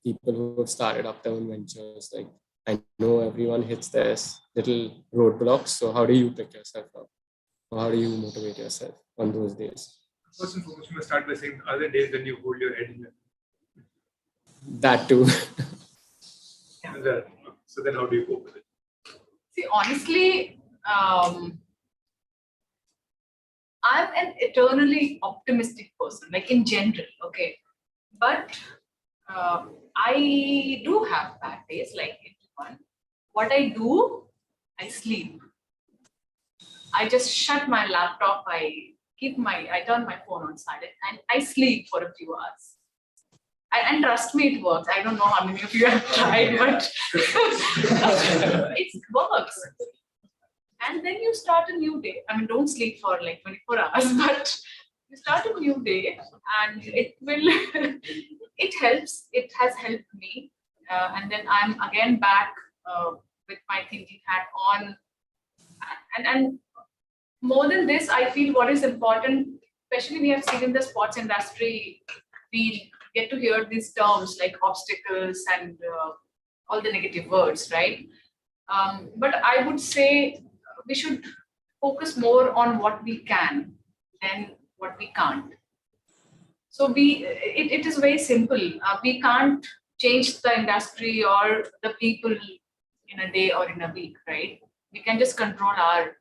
S11: people who have started up their own ventures, like, I know everyone hits their little roadblocks. So how do you pick yourself up? Or how do you motivate yourself on those days?
S1: First and foremost, you must start by saying, are there days when you hold your head in your
S11: That too.
S1: So then how do you cope with it?
S2: See, honestly, I'm an eternally optimistic person, like in general, okay. But I do have bad days, like everyone. What I do, I sleep. I just shut my laptop, I turn my phone on silent, and I sleep for a few hours. And trust me, it works. I don't know how many of you have tried, but it works. And then you start a new day. I mean, don't sleep for like 24 hours, but you start a new day, and it will, it helps. It has helped me. And then I'm again back with my thinking hat on. And more than this, I feel what is important, especially we have seen in the sports industry, we get to hear these terms like obstacles and all the negative words, right? But I would say we should focus more on what we can than what we can't. So it is very simple. We can't change the industry or the people in a day or in a week, right? We can just control our.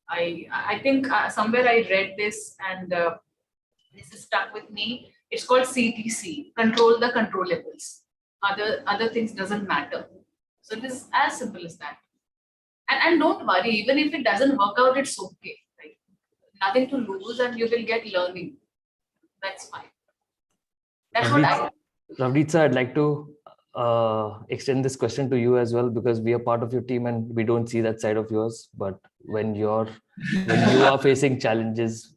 S2: I think somewhere I read this, and this is stuck with me. It's called CTC, control the controllables. Other things doesn't matter. So it is as simple as that. And don't worry, even if it doesn't work out, it's okay. Right? Nothing to lose, and you will get learning. That's fine. That's what I.
S5: Ravneet sir, I'd like to extend this question to you as well, because we are part of your team and we don't see that side of yours. But when you are facing challenges,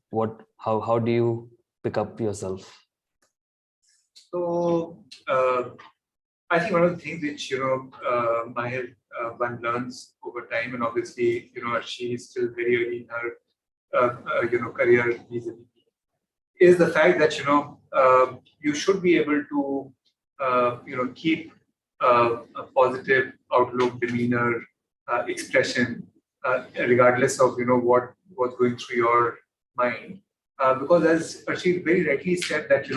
S5: how do you pick up yourself?
S1: So I think one of the things which one learns over time, and obviously she is still very early in her career, is the fact that you should be able to keep a positive outlook, demeanor, expression, regardless of what's going through your mind, because as Arshi very rightly said that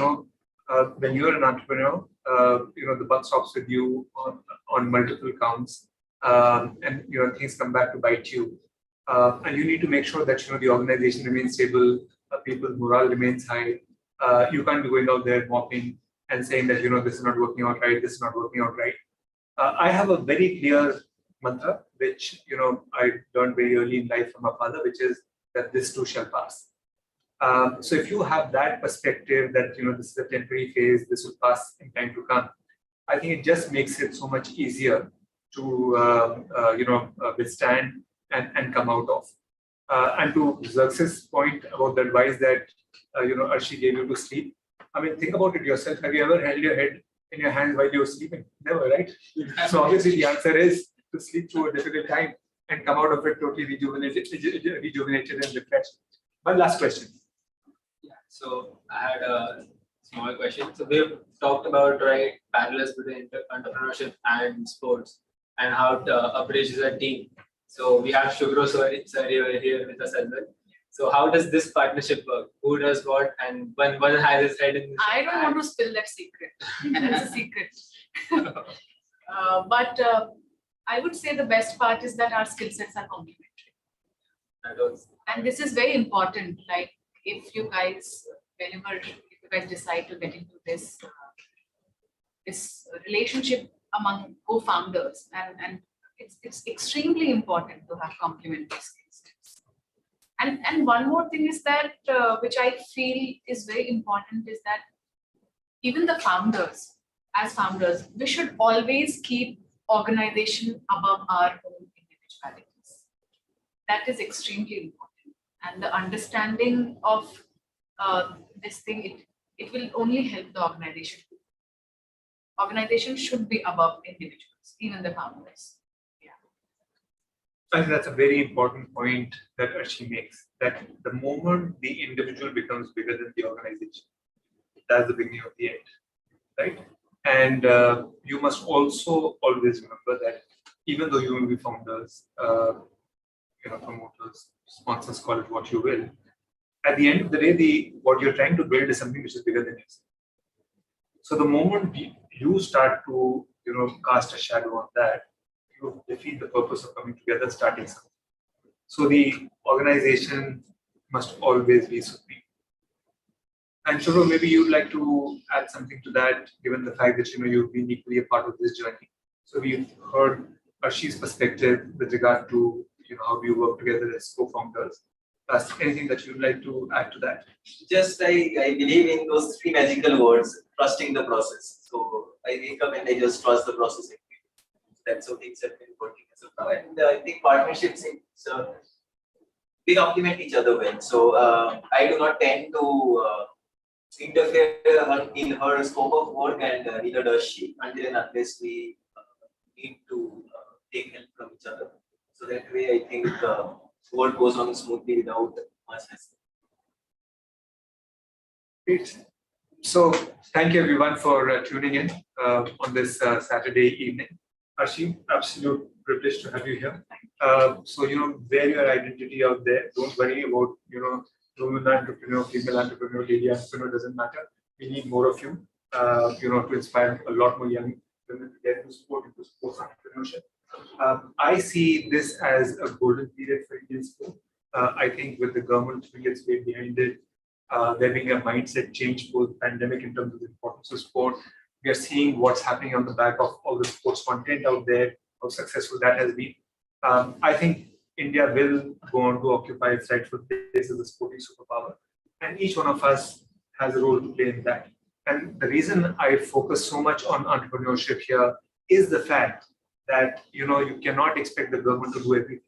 S1: when you're an entrepreneur, the buck stops with you on multiple counts, and things come back to bite you, and you need to make sure that the organization remains stable, people's morale remains high. You can't be going out there mocking and saying that this is not working out right, this is not working out right. I have a very clear mantra which I learned very early in life from my father, which is that this too shall pass. So if you have that perspective that this is a temporary phase, this will pass in time to come, I think it just makes it so much easier to withstand and come out of. And to Xerxes' point about the advice that Arshi gave you to sleep, I mean, think about it yourself. Have you ever held your head in your hands while you're sleeping? Never, right? So obviously the answer is to sleep through a difficult time and come out of it totally rejuvenated and refreshed. One last question.
S12: Yeah, so I had a small question. So we've talked about parallels between entrepreneurship and sports and how a bridge is a team. So we have Shugro sir here with us as well. So how does this partnership work? Who does what, and when one has his head in?
S2: I don't want to spill that secret. It's a secret. But I would say the best part is that our skill sets are complementary. And this is very important. Like if you guys, whenever you guys decide to get into this relationship among co-founders, and it's extremely important to have complementary skill sets. And one more thing is that, which I feel is very important, is that even the founders, as founders, we should always keep organization above our own individualities. That is extremely important. And the understanding of this thing, it will only help the organization. Organization should be above individuals, even the founders.
S1: I think that's a very important point that Arshi makes, that the moment the individual becomes bigger than the organization, that's the beginning of the end, right? And you must also always remember that even though you will be founders, promoters, sponsors, call it what you will, at the end of the day, what you're trying to build is something which is bigger than yourself. So the moment you start to, cast a shadow on that, you defeat the purpose of coming together, starting something. So the organization must always be supreme. And Shubhra, maybe you'd like to add something to that, given the fact that you've been equally a part of this journey. So we've heard Arshi's perspective with regard to how do you work together as co-founders. Anything that you'd like to add to that?
S13: Just I believe in those three magical words: trusting the process. So I wake up and I just trust the process. That's how things have been working as of now. And I think partnerships, we complement each other well. So I do not tend to interfere in her scope of work, and neither does she, until and unless we need to take help from each other. So that way, I think work goes on smoothly without much hassle.
S1: Great. So thank you everyone for tuning in on this Saturday evening. Arshi, absolute privilege to have you here. So wear your identity out there. Don't worry about woman entrepreneur, female entrepreneur, lady entrepreneur, doesn't matter. We need more of you. To inspire a lot more young women to get into sport, into sports entrepreneurship. I see this as a golden period for Indian sport. I think with the government putting its weight behind it, there being a mindset change post-pandemic in terms of the importance of sport. We are seeing what's happening on the back of all the sports content out there, how successful that has been. I think India will go on to occupy its rightful place as a sporting superpower, and each one of us has a role to play in that. And the reason I focus so much on entrepreneurship here is the fact that you cannot expect the government to do everything.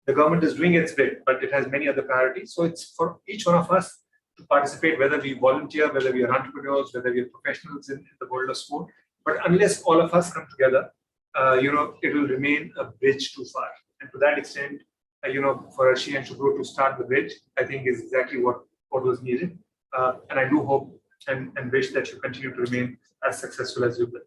S1: The government is doing its bit, but it has many other priorities. So it's for each one of us to participate, whether we volunteer, whether we are entrepreneurs, whether we are professionals in the world of sport. But unless all of us come together, it will remain a bridge too far. And to that extent, for Arshi and Shubhra to start the bridge, I think is exactly what was needed. And I do hope and wish that you continue to remain as successful as you've been.